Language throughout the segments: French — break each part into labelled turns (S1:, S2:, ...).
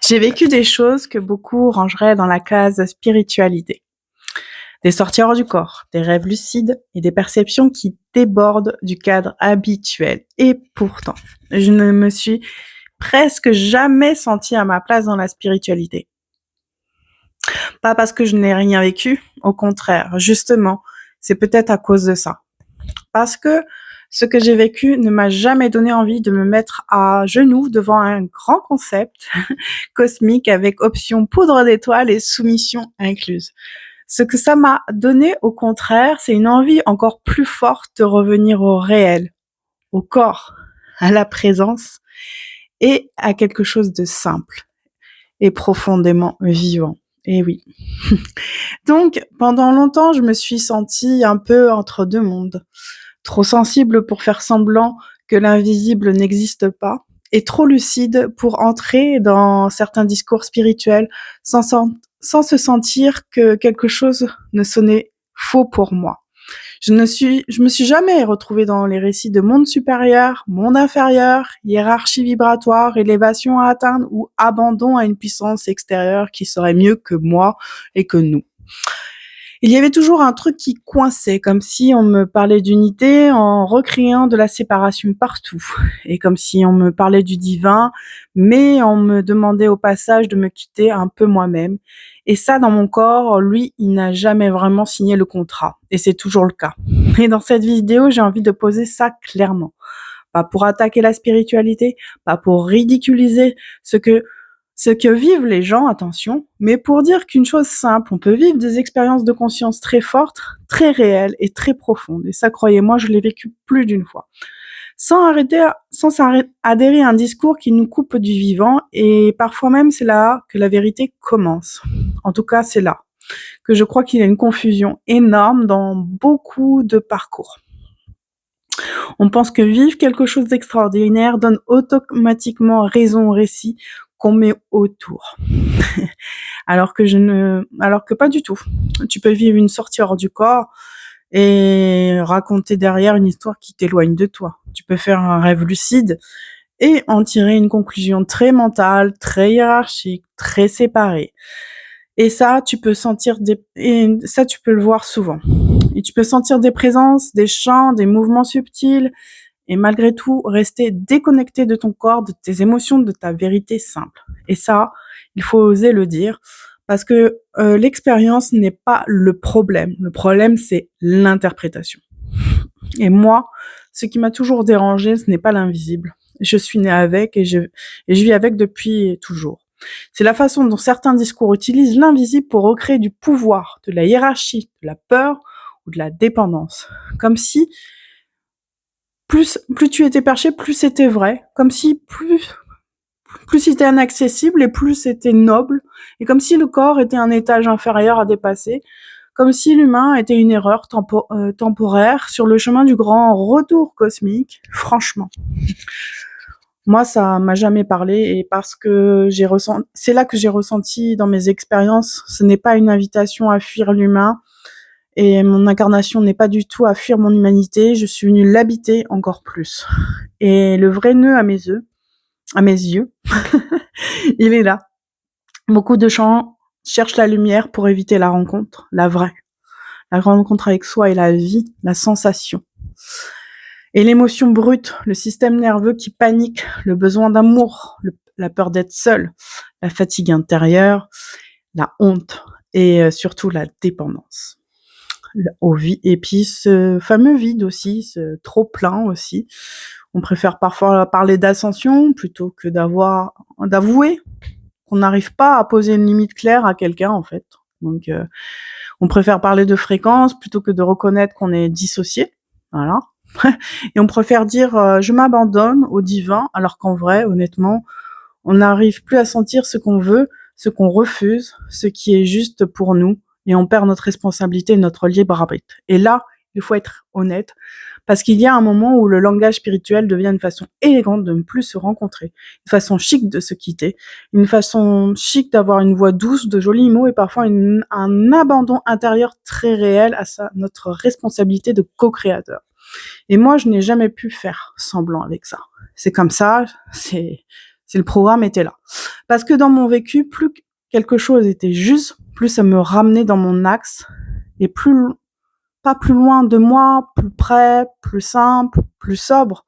S1: J'ai vécu des choses que beaucoup rangeraient dans la case spiritualité. Des sorties hors du corps, des rêves lucides et des perceptions qui débordent du cadre habituel. Et pourtant, je ne me suis presque jamais sentie à ma place dans la spiritualité. Pas parce que je n'ai rien vécu, au contraire, justement, c'est peut-être à cause de ça. Parce que ce que j'ai vécu ne m'a jamais donné envie de me mettre à genoux devant un grand concept cosmique avec option poudre d'étoiles et soumission incluse. Ce que ça m'a donné, au contraire, c'est une envie encore plus forte de revenir au réel, au corps, à la présence et à quelque chose de simple et profondément vivant. Et oui. Donc, pendant longtemps, je me suis sentie un peu entre deux mondes, trop sensible pour faire semblant que l'invisible n'existe pas, et trop lucide pour entrer dans certains discours spirituels sans se sentir que quelque chose ne sonnait faux pour moi. Je me suis jamais retrouvée dans les récits de monde supérieur, monde inférieur, hiérarchie vibratoire, élévation à atteindre ou abandon à une puissance extérieure qui serait mieux que moi et que nous. Il y avait toujours un truc qui coinçait, comme si on me parlait d'unité en recriant de la séparation partout, et comme si on me parlait du divin, mais on me demandait au passage de me quitter un peu moi-même. Et ça, dans mon corps, lui, il n'a jamais vraiment signé le contrat, et c'est toujours le cas. Et dans cette vidéo, j'ai envie de poser ça clairement. Pas pour attaquer la spiritualité, pas pour ridiculiser ce que vivent les gens, attention, mais pour dire qu'une chose simple, on peut vivre des expériences de conscience très fortes, très réelles et très profondes. Et ça, croyez-moi, je l'ai vécu plus d'une fois. Sans adhérer à un discours qui nous coupe du vivant, et parfois même c'est là que la vérité commence. En tout cas, c'est là que je crois qu'il y a une confusion énorme dans beaucoup de parcours. On pense que vivre quelque chose d'extraordinaire donne automatiquement raison au récit qu'on met autour. Alors que pas du tout. Tu peux vivre une sortie hors du corps et raconter derrière une histoire qui t'éloigne de toi. Tu peux faire un rêve lucide et en tirer une conclusion très mentale, très hiérarchique, très séparée. Et ça, tu peux le voir souvent. Et tu peux sentir des présences, des chants, des mouvements subtils, et malgré tout, rester déconnecté de ton corps, de tes émotions, de ta vérité simple. Et ça, il faut oser le dire, parce que l'expérience n'est pas le problème. Le problème, c'est l'interprétation. Et moi, ce qui m'a toujours dérangé, ce n'est pas l'invisible. Je suis née avec et je vis avec depuis toujours. C'est la façon dont certains discours utilisent l'invisible pour recréer du pouvoir, de la hiérarchie, de la peur ou de la dépendance. Comme si plus tu étais perché, plus c'était vrai. Comme si plus c'était inaccessible et plus c'était noble. Et comme si le corps était un étage inférieur à dépasser. Comme si l'humain était une erreur temporaire sur le chemin du grand retour cosmique. Franchement. Moi, ça m'a jamais parlé et parce que c'est là que j'ai ressenti dans mes expériences, ce n'est pas une invitation à fuir l'humain et mon incarnation n'est pas du tout à fuir mon humanité, je suis venue l'habiter encore plus. Et le vrai nœud à mes yeux, il est là. Beaucoup de gens cherchent la lumière pour éviter la rencontre, la vraie. La rencontre avec soi et la vie, la sensation. Et l'émotion brute, le système nerveux qui panique, le besoin d'amour, la peur d'être seul, la fatigue intérieure, la honte et surtout la dépendance. Et puis ce fameux vide aussi, ce trop plein aussi. On préfère parfois parler d'ascension plutôt que d'avouer qu'on n'arrive pas à poser une limite claire à quelqu'un en fait. Donc on préfère parler de fréquence plutôt que de reconnaître qu'on est dissocié. Voilà. Et on préfère dire je m'abandonne au divin, alors qu'en vrai, honnêtement, on n'arrive plus à sentir ce qu'on veut, ce qu'on refuse, ce qui est juste pour nous, et on perd notre responsabilité et notre libre arbitre. Et là, il faut être honnête, parce qu'il y a un moment où le langage spirituel devient une façon élégante de ne plus se rencontrer, une façon chic de se quitter, une façon chic d'avoir une voix douce, de jolis mots et parfois un abandon intérieur très réel à notre responsabilité de co-créateur. Et moi, je n'ai jamais pu faire semblant avec ça. C'est comme ça, si le programme était là. Parce que dans mon vécu, plus quelque chose était juste, plus ça me ramenait dans mon axe, et pas plus loin de moi, plus près, plus simple, plus sobre,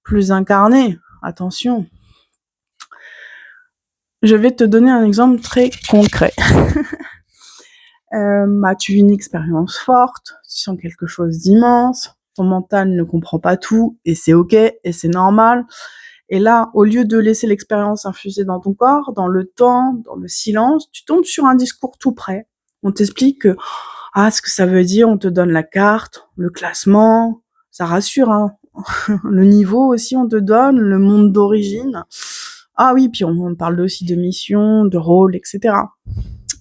S1: plus incarné. Attention. Je vais te donner un exemple très concret. Tu vis une expérience forte, tu sens quelque chose d'immense, ton mental ne comprend pas tout, et c'est ok, et c'est normal. Et là, au lieu de laisser l'expérience infuser dans ton corps, dans le temps, dans le silence, tu tombes sur un discours tout prêt. On t'explique que, ce que ça veut dire, on te donne la carte, le classement, ça rassure, hein. Le niveau aussi, on te donne, le monde d'origine. Ah oui, puis on parle aussi de mission, de rôle, etc.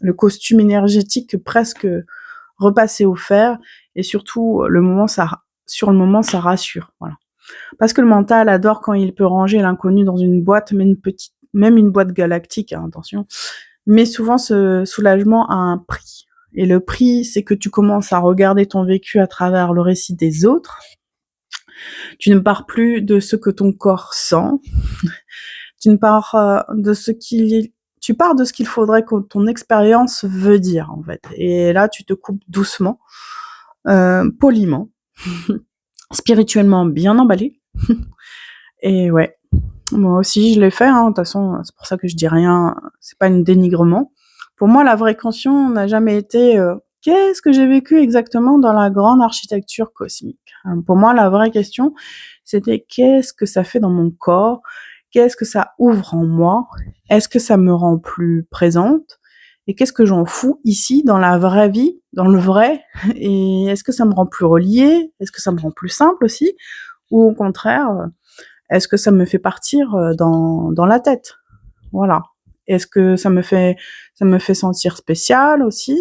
S1: Le costume énergétique presque repassé au fer, et surtout, sur le moment, ça rassure, voilà. Parce que le mental adore quand il peut ranger l'inconnu dans une boîte, même une boîte galactique, hein, attention. Mais souvent, ce soulagement a un prix. Et le prix, c'est que tu commences à regarder ton vécu à travers le récit des autres. Tu ne pars plus de ce que ton corps sent. Tu pars de ce qu'il faudrait que ton expérience veut dire, en fait. Et là, tu te coupes doucement, poliment, spirituellement bien emballé. Et ouais, moi aussi, je l'ai fait, hein. De toute façon, c'est pour ça que je dis rien. C'est pas un dénigrement. Pour moi, la vraie question n'a jamais été qu'est-ce que j'ai vécu exactement dans la grande architecture cosmique. Pour moi, la vraie question, c'était qu'est-ce que ça fait dans mon corps, qu'est-ce que ça ouvre en moi, est-ce que ça me rend plus présente, et qu'est-ce que j'en fous ici dans la vraie vie, dans le vrai, et est-ce que ça me rend plus reliée, est-ce que ça me rend plus simple aussi, ou au contraire, est-ce que ça me fait partir dans la tête? Voilà. Est-ce que ça me fait sentir spéciale aussi?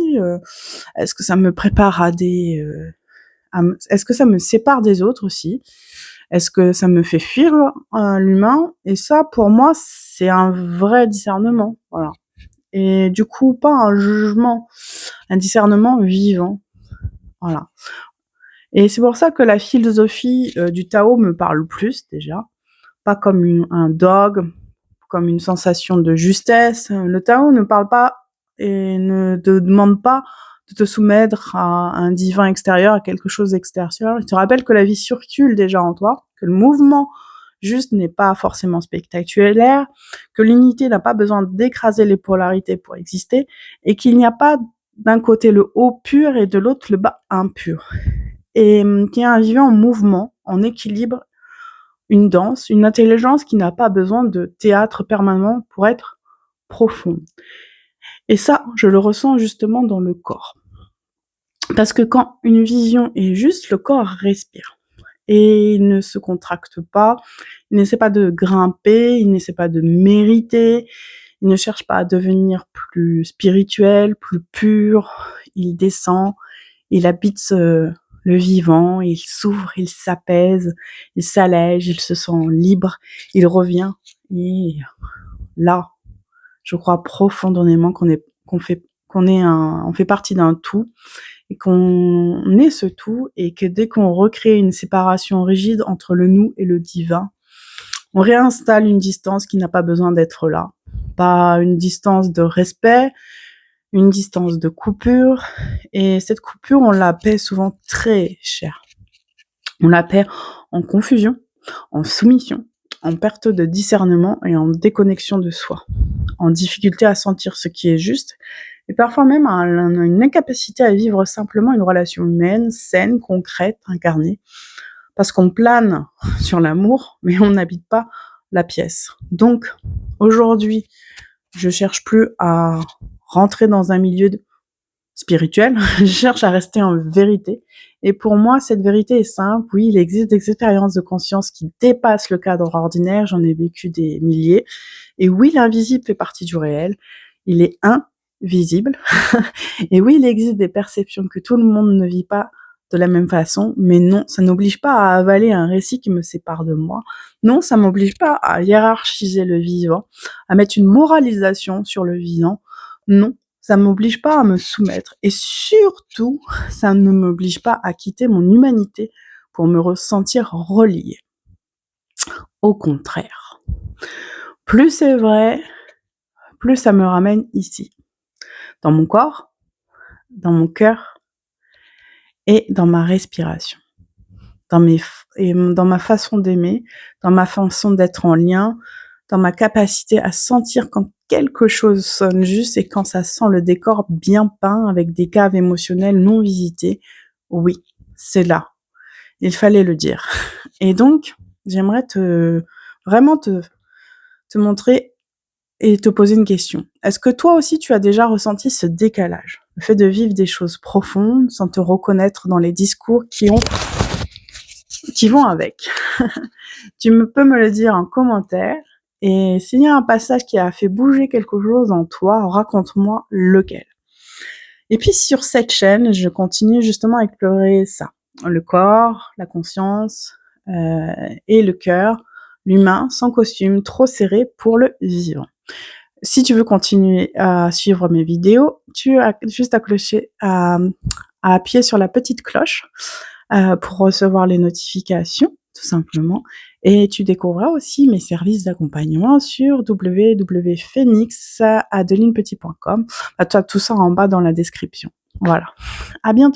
S1: Est-ce que ça me prépare est-ce que ça me sépare des autres aussi? Est-ce que ça me fait fuir l'humain? Et ça, pour moi, c'est un vrai discernement. Voilà. Et du coup, pas un jugement, un discernement vivant. Voilà. Et c'est pour ça que la philosophie du Tao me parle plus déjà. Pas comme un dogme, comme une sensation de justesse. Le Tao ne parle pas et ne te demande pas de te soumettre à un divin extérieur, à quelque chose d'extérieur. Il te rappelle que la vie circule déjà en toi, que le mouvement juste n'est pas forcément spectaculaire, que l'unité n'a pas besoin d'écraser les polarités pour exister, et qu'il n'y a pas d'un côté le haut pur et de l'autre le bas impur. Et qu'il y a un vivant en mouvement, en équilibre, une danse, une intelligence qui n'a pas besoin de théâtre permanent pour être profonde. Et ça, je le ressens justement dans le corps. Parce que quand une vision est juste, le corps respire. Et il ne se contracte pas, il n'essaie pas de grimper, il n'essaie pas de mériter, il ne cherche pas à devenir plus spirituel, plus pur, il descend, il habite le vivant, il s'ouvre, il s'apaise, il s'allège, il se sent libre, il revient. Et là, je crois profondément on fait partie d'un tout, et qu'on est ce tout, et que dès qu'on recrée une séparation rigide entre le nous et le divin, on réinstalle une distance qui n'a pas besoin d'être là. Pas une distance de respect, une distance de coupure, et cette coupure, on la paie souvent très cher. On la paie en confusion, en soumission, en perte de discernement et en déconnexion de soi, en difficulté à sentir ce qui est juste, et parfois même une incapacité à vivre simplement une relation humaine, saine, concrète, incarnée, parce qu'on plane sur l'amour, mais on n'habite pas la pièce. Donc, aujourd'hui, je cherche plus à rentrer dans un milieu spirituel, je cherche à rester en vérité. Et pour moi, cette vérité est simple. Oui, il existe des expériences de conscience qui dépassent le cadre ordinaire, j'en ai vécu des milliers. Et oui, l'invisible fait partie du réel, il est invisible. Et oui, il existe des perceptions que tout le monde ne vit pas de la même façon, mais non, ça n'oblige pas à avaler un récit qui me sépare de moi. Non, ça m'oblige pas à hiérarchiser le vivant, à mettre une moralisation sur le vivant. Non, ça m'oblige pas à me soumettre. Et surtout, ça ne m'oblige pas à quitter mon humanité pour me ressentir reliée. Au contraire. Plus c'est vrai, plus ça me ramène ici, dans mon corps, dans mon cœur et dans ma respiration, dans ma façon d'aimer, dans ma façon d'être en lien, dans ma capacité à sentir quand quelque chose sonne juste et quand ça sent le décor bien peint avec des caves émotionnelles non visitées. Oui, c'est là. Il fallait le dire. Et donc, j'aimerais vraiment te montrer et te poser une question. Est-ce que toi aussi tu as déjà ressenti ce décalage? Le fait de vivre des choses profondes sans te reconnaître dans les discours qui vont avec. Peux me le dire en commentaire. Et s'il y a un passage qui a fait bouger quelque chose en toi, raconte-moi lequel. Et puis sur cette chaîne, je continue justement à explorer ça. Le corps, la conscience et le cœur, l'humain sans costume trop serré pour le vivre. Si tu veux continuer à suivre mes vidéos, tu as juste à appuyer sur la petite cloche pour recevoir les notifications, tout simplement. Et tu découvriras aussi mes services d'accompagnement sur www.phoenixadeline.com. Tu as tout ça en bas dans la description. Voilà. À bientôt.